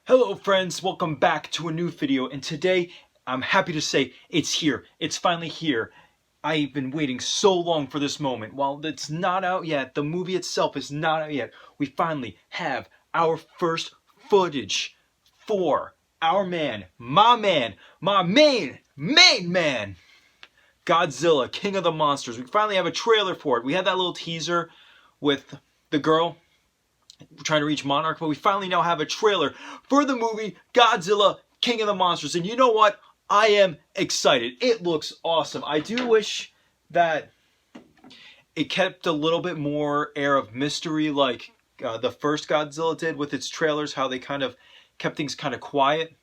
Hello friends, welcome back to a new video, and today I'm happy to say it's here. It's finally here. I've been waiting so long for this moment. While it's not out yet, the movie itself is not out yet, we finally have our first footage for our man, my main man, Godzilla, King of the Monsters. We finally have a trailer for it. We had that little teaser with the girl trying to reach Monarch, but we finally now have a trailer for the movie Godzilla, King of the Monsters. And you know what? I am excited. It looks awesome. I do wish that it kept a little bit more air of mystery like the first Godzilla did with its trailers, how they kind of kept things kind of quiet.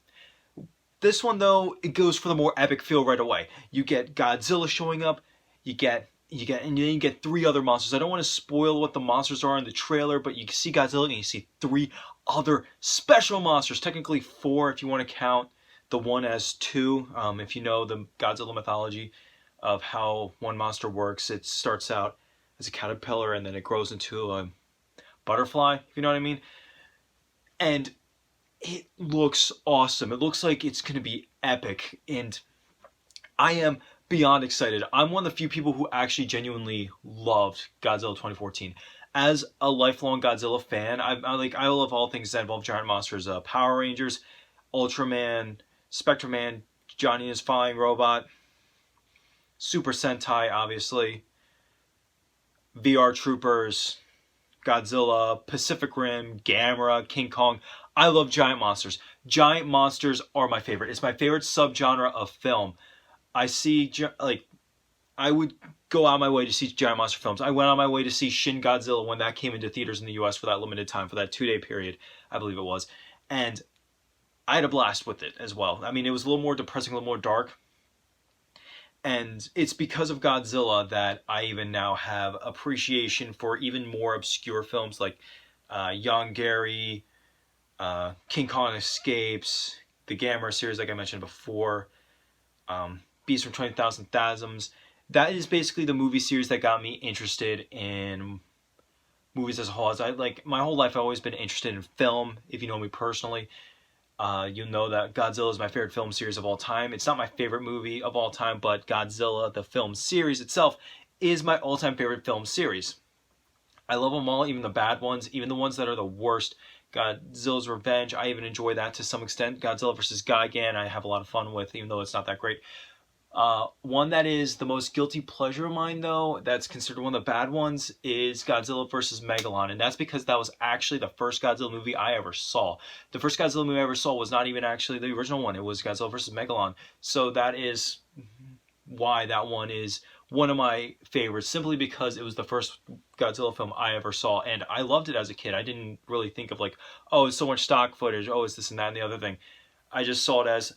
This one, though, it goes for the more epic feel right away. You get Godzilla showing up, and then you get three other monsters. I don't want to spoil what the monsters are in the trailer, but you see Godzilla and you see three other special monsters. Technically four if you want to count the one as two. If you know the Godzilla mythology of how one monster works, it starts out as a caterpillar and then it grows into a butterfly, if you know what I mean. And it looks awesome. It looks like it's going to be epic, and I am beyond excited. I'm one of the few people who actually genuinely loved Godzilla 2014. As a lifelong Godzilla fan, I love all things that involve giant monsters. Power Rangers, Ultraman, Spectreman, Johnny and his Flying Robot, Super Sentai, obviously, VR Troopers, Godzilla, Pacific Rim, Gamera, King Kong. I love giant monsters. Giant monsters are my favorite. It's my favorite subgenre of film. I would go out of my way to see giant monster films. I went on my way to see Shin Godzilla when that came into theaters in the US for that limited time, for that 2-day period, I believe it was. And I had a blast with it as well. I mean, it was a little more depressing, a little more dark. And it's because of Godzilla that I even now have appreciation for even more obscure films like Young Gary, King Kong Escapes, the Gamera series like I mentioned before, Beast from 20,000 Fathoms. That is basically the movie series that got me interested in movies as a whole. My whole life I've always been interested in film. If you know me personally, you'll know that Godzilla is my favorite film series of all time. It's not my favorite movie of all time, but Godzilla, the film series itself, is my all-time favorite film series. I love them all, even the bad ones, even the ones that are the worst. Godzilla's Revenge, I even enjoy that to some extent. Godzilla vs. Gigan, I have a lot of fun with, even though it's not that great. One that is the most guilty pleasure of mine, though, that's considered one of the bad ones, is Godzilla vs. Megalon. And that's because that was actually the first Godzilla movie I ever saw. The first Godzilla movie I ever saw was not even actually the original one. It was Godzilla vs. Megalon. So that is why that one is one of my favorites, simply because it was the first Godzilla film I ever saw, and I loved it as a kid. I didn't really think of like, oh, it's so much stock footage, oh, it's this and that and the other thing. I just saw it as,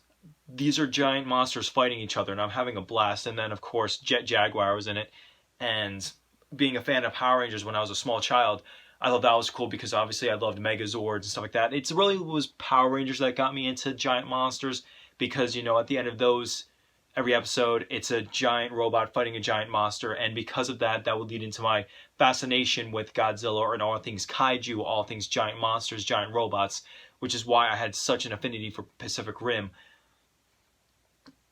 these are giant monsters fighting each other, and I'm having a blast. And then, of course, Jet Jaguar was in it, and being a fan of Power Rangers when I was a small child, I thought that was cool because obviously I loved Megazords and stuff like that. It really was Power Rangers that got me into giant monsters because, you know, at the end of those, every episode, it's a giant robot fighting a giant monster, and because of that, that would lead into my fascination with Godzilla and all things kaiju, all things giant monsters, giant robots, which is why I had such an affinity for Pacific Rim.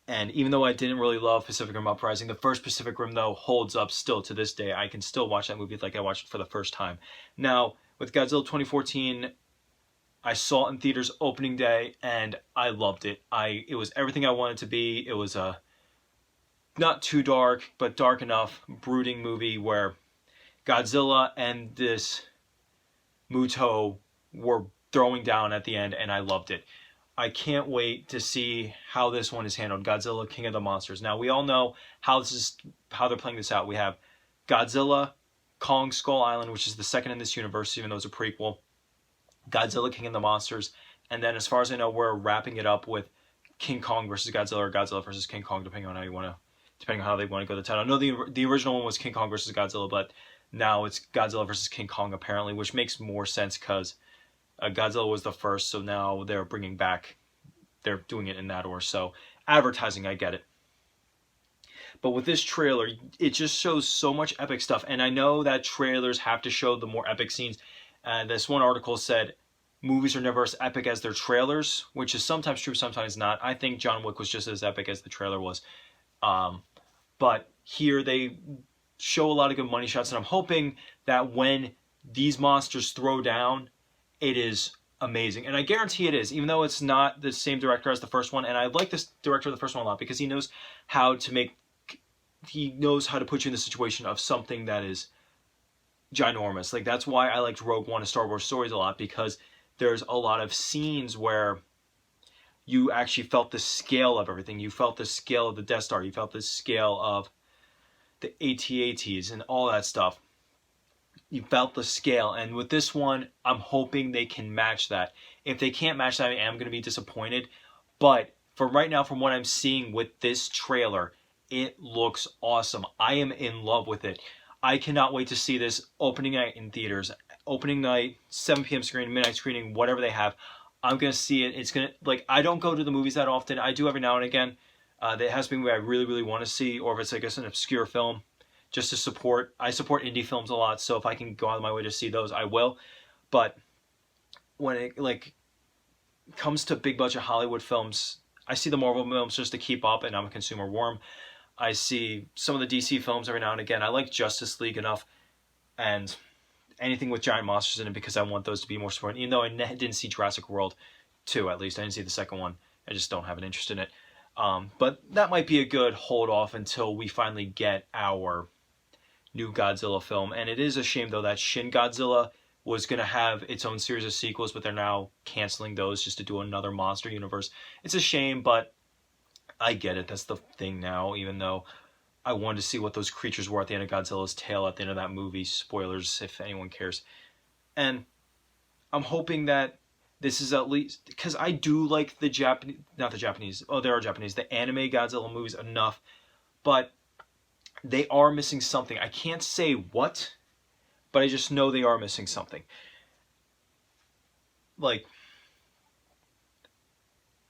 And even though I didn't really love Pacific Rim Uprising, the first Pacific Rim, though, holds up still to this day. I can still watch that movie like I watched it for the first time. Now, with Godzilla 2014, I saw it in theaters opening day, and I loved it. It was everything I wanted it to be. It was a not too dark, but dark enough, brooding movie where Godzilla and this Muto were throwing down at the end, and I loved it. I can't wait to see how this one is handled. Godzilla, King of the Monsters. Now, we all know how they're playing this out. We have Godzilla, Kong Skull Island, which is the second in this universe, even though it's a prequel. Godzilla, King of the Monsters, and then as far as I know, we're wrapping it up with King Kong versus Godzilla, or Godzilla versus King Kong, depending on how they want to go to town. I know the original one was King Kong versus Godzilla, but now it's Godzilla versus King Kong apparently, which makes more sense because Godzilla was the first, so now they're doing it in that order. So advertising, I get it. But with this trailer, it just shows so much epic stuff, and I know that trailers have to show the more epic scenes. This one article said movies are never as epic as their trailers, which is sometimes true, sometimes not. I think John Wick was just as epic as the trailer was. Um, but here they show a lot of good money shots, and I'm hoping that when these monsters throw down, it is amazing. And I guarantee it is, even though it's not the same director as the first one. And I like this director of the first one a lot because he knows how to put you in the situation of something that is ginormous. Like, that's why I liked Rogue One and Star Wars Stories a lot, because there's a lot of scenes where you actually felt the scale of everything. You felt the scale of the Death Star. You felt the scale of the AT-ATs and all that stuff. You felt the scale. And with this one, I'm hoping they can match that. If they can't match that, I am going to be disappointed. But for right now, from what I'm seeing with this trailer, it looks awesome. I am in love with it. I cannot wait to see this opening night in theaters. Opening night, 7 p.m. screening, midnight screening, whatever they have. I'm going to see it. It's going to, like, I don't go to the movies that often. I do every now and again. That has been what I really, really want to see, or if it's, I guess, an obscure film, just to support. I support indie films a lot, so if I can go out of my way to see those, I will. But when it, like, comes to big budget Hollywood films, I see the Marvel films just to keep up, and I'm a consumer worm. I see some of the DC films every now and again. I like Justice League enough, and anything with giant monsters in it, because I want those to be more supported. Even though I didn't see Jurassic World 2, at least. I didn't see the second one. I just don't have an interest in it. But that might be a good hold off until we finally get our new Godzilla film. And it is a shame, though, that Shin Godzilla was going to have its own series of sequels, but they're now canceling those just to do another monster universe. It's a shame, but I get it. That's the thing now, even though I wanted to see what those creatures were at the end of Godzilla's tail at the end of that movie. Spoilers, if anyone cares. And I'm hoping that this is at least, because I do like the Japanese, not the Japanese, oh, there are Japanese, the anime Godzilla movies enough, but they are missing something. I can't say what, but I just know they are missing something. Like,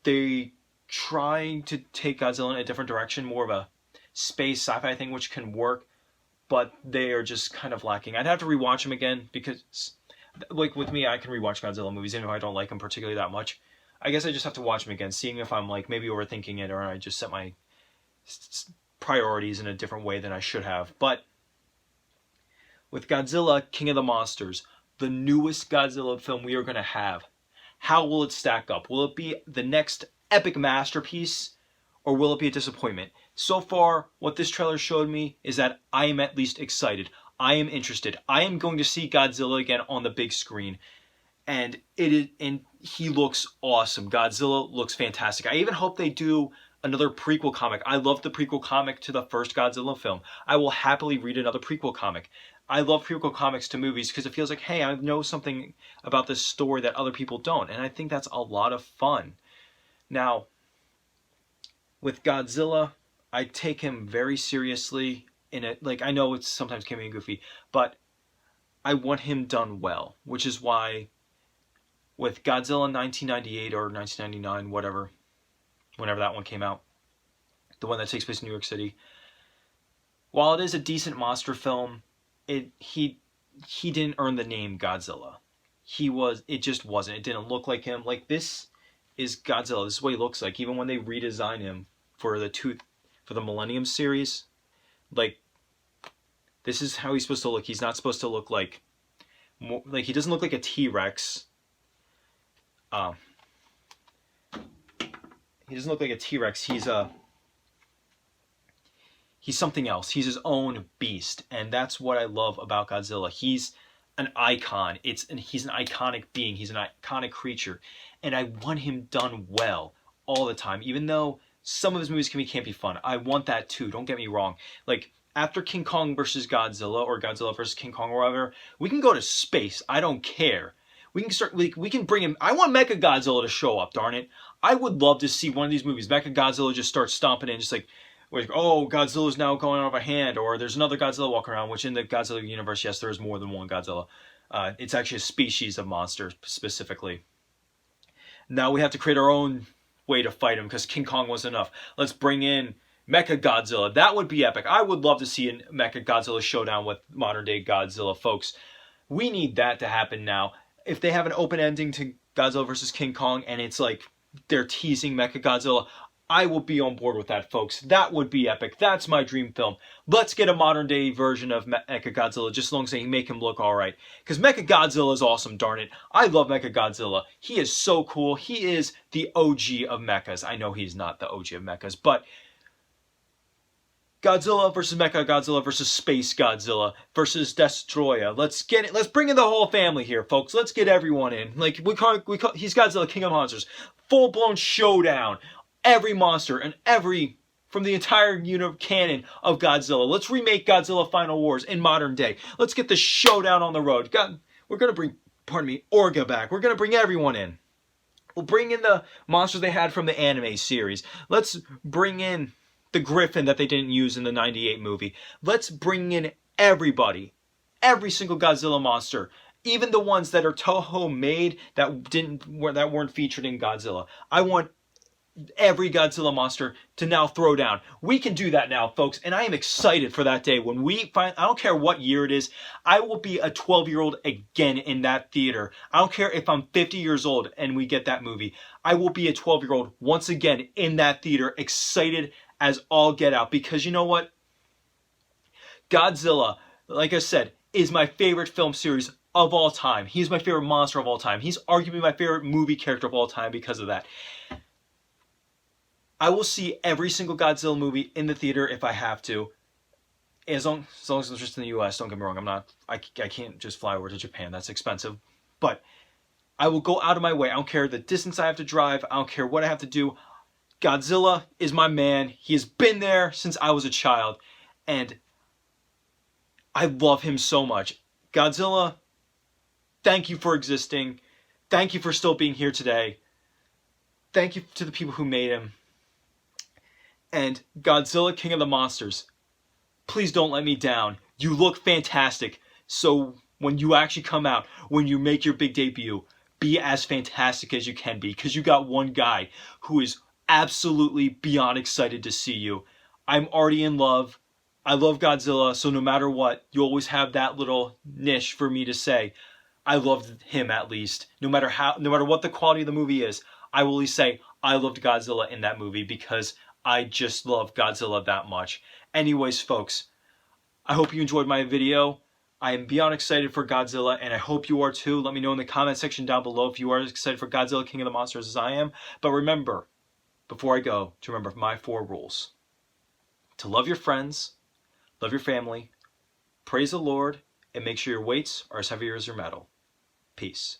they trying to take Godzilla in a different direction, more of a space sci-fi thing, which can work, but they are just kind of lacking. I'd have to rewatch them again, because, like, with me, I can rewatch Godzilla movies even if I don't like them particularly that much. I guess I just have to watch them again, seeing if I'm, like, maybe overthinking it, or I just set my priorities in a different way than I should have. But with Godzilla, King of the Monsters, the newest Godzilla film we are going to have, how will it stack up? Will it be the next epic masterpiece, or will it be a disappointment? So far, what this trailer showed me is that I am at least excited. I am interested. I am going to see Godzilla again on the big screen, and he looks awesome. Godzilla looks fantastic. I even hope they do another prequel comic. I love the prequel comic to the first Godzilla film. I will happily read another prequel comic. I love prequel comics to movies because it feels like, hey, I know something about this story that other people don't, and I think that's a lot of fun. Now, with Godzilla, I take him very seriously in it. Like, I know it's sometimes can be goofy, but I want him done well, which is why with Godzilla 1998 or 1999, whatever, whenever that one came out, the one that takes place in New York City, while it is a decent monster film, he didn't earn the name Godzilla. It just wasn't. It didn't look like him. Like, this is Godzilla. This is what he looks like. Even when they redesign him for the Millennium series, like, this is how he's supposed to look. He's not supposed to look like he doesn't look like a T-Rex. He doesn't look like a T-Rex. He's something else. He's his own beast, and that's what I love about Godzilla. He's an icon. He's an iconic being. He's an iconic creature, and I want him done well all the time. Even though some of his movies can't be fun, I want that too. Don't get me wrong. Like, after King Kong versus Godzilla, or Godzilla versus King Kong, or whatever, we can go to space. I don't care. We can bring him. I want Mechagodzilla to show up. Darn it! I would love to see one of these movies. Mechagodzilla just starts stomping in, just like, oh, Godzilla's now going out of a hand, or there's another Godzilla walking around, which in the Godzilla universe, yes, there is more than one Godzilla. It's actually a species of monster, specifically. Now we have to create our own way to fight him, because King Kong wasn't enough. Let's bring in Mechagodzilla. That would be epic. I would love to see a Mechagodzilla showdown with modern-day Godzilla, folks. We need that to happen now. If they have an open ending to Godzilla versus King Kong, and it's like they're teasing Mechagodzilla, I will be on board with that, folks. That would be epic. That's my dream film. Let's get a modern day version of Mechagodzilla, just as long as they make him look alright. Because Mechagodzilla is awesome, darn it. I love Mechagodzilla. He is so cool. He is the OG of mechas. I know he's not the OG of mechas, but Godzilla versus Mechagodzilla versus Space Godzilla versus Destroyer. Let's get it. Let's bring in the whole family here, folks. Let's get everyone in. Like he's Godzilla, King of Monsters. Full blown showdown. Every monster and from the entire canon of Godzilla. Let's remake Godzilla Final Wars in modern day. Let's get the showdown on the road. We're gonna bring, Orga back. We're gonna bring everyone in. We'll bring in the monsters they had from the anime series. Let's bring in the Griffin that they didn't use in the '98 movie. Let's bring in everybody. Every single Godzilla monster. Even the ones that are Toho made that weren't featured in Godzilla. I want every Godzilla monster to now throw down. We can do that now, folks, and I am excited for that day when we find, I don't care what year it is, I will be a 12-year-old again in that theater. I don't care if I'm 50 years old and we get that movie. I will be a 12-year-old once again in that theater, excited as all get out, because you know what? Godzilla, like I said, is my favorite film series of all time. He's my favorite monster of all time. He's arguably my favorite movie character of all time because of that. I will see every single Godzilla movie in the theater if I have to. As long as it's just in the US, don't get me wrong, I can't just fly over to Japan, that's expensive. But I will go out of my way. I don't care the distance I have to drive, I don't care what I have to do. Godzilla is my man. He has been there since I was a child. And I love him so much. Godzilla, thank you for existing. Thank you for still being here today. Thank you to the people who made him. And Godzilla, King of the Monsters, please don't let me down. You look fantastic. So when you actually come out, when you make your big debut, be as fantastic as you can be. Because you got one guy who is absolutely beyond excited to see you. I'm already in love. I love Godzilla, so no matter what, you always have that little niche for me to say, I loved him at least. No matter what the quality of the movie is, I will at least say, I loved Godzilla in that movie because I just love Godzilla that much. Anyways, folks, I hope you enjoyed my video. I am beyond excited for Godzilla, and I hope you are too. Let me know in the comment section down below if you are as excited for Godzilla, King of the Monsters as I am. But remember, before I go, to remember my 4 rules. To love your friends, love your family, praise the Lord, and make sure your weights are as heavy as your metal. Peace.